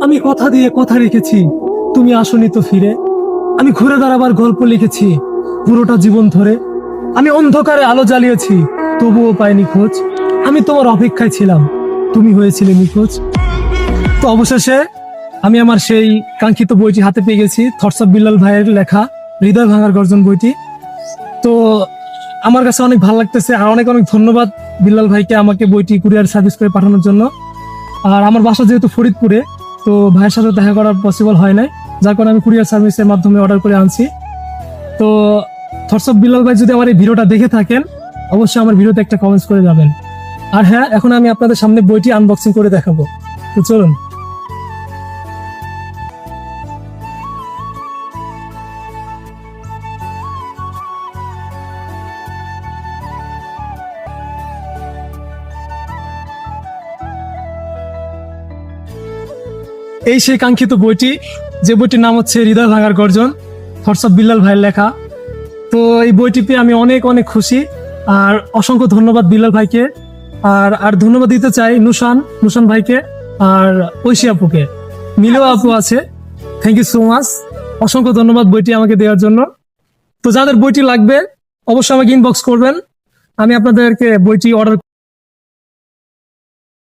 আমি কথা দিয়ে কথা রেখেছি, তুমি আসনি তো ফিরে। আমি ঘুরে দাঁড়াবার গল্প লিখেছি পুরোটা জীবন ধরে। আমি অন্ধকারে আলো জ্বালিয়েছি, তবুও পাইনি খোঁজ। আমি তোমার অপেক্ষায় ছিলাম, তুমি হয়েছিলে নিখোঁজ। তো অবশেষে আমি আমার সেই কাঙ্ক্ষিত বইটি হাতে পেয়ে গেছি, থটস অফ বিল্লাল ভাইয়ের লেখা হৃদয় ভাঙার গর্জন বইটি। তো আমার কাছে অনেক ভালো লাগতেছে, আর অনেক অনেক ধন্যবাদ বিল্লাল ভাইকে আমাকে বইটি কুরিয়ার সার্ভিস করে পাঠানোর জন্য। আর আমার বাসা যেহেতু ফরিদপুরে, তো ভাইয়ের সাথে দেখা করা পসিবল হয় নাই, যার কারণে আমি কুরিয়ার সার্ভিসের মাধ্যমে অর্ডার করে আনছি। তো থটস অফ বিল্লাল ভাই যদি আমার এই ভিডিওটা দেখে থাকেন, অবশ্যই আমার ভিডিওতে একটা কমেন্টস করে যাবেন। আর হ্যাঁ, এখন আমি আপনাদের সামনে বইটি আনবক্সিং করে দেখাবো, তো চলুন। এই সেই কাঙ্ক্ষিত বইটি, যে বইটির নাম হচ্ছে হৃদয় ভাঙার গর্জন, থটস অফ বিল্লাল ভাইয়ের লেখা। তো এই বইটি পেয়ে আমি অনেক অনেক খুশি, আর অসংখ্য ধন্যবাদ বিল্লাল ভাইকে। আর আর ধন্যবাদ দিতে চাই নুশান ভাইকে, আর ঐশী আপুকে, মিলেও আপু আছে। থ্যাংক ইউ সো মাচ, অসংখ্য ধন্যবাদ বইটি আমাকে দেওয়ার জন্য। তো যাদের বইটি লাগবে অবশ্যই আমাকে ইনবক্স করবেন, আমি আপনাদেরকে বইটি অর্ডার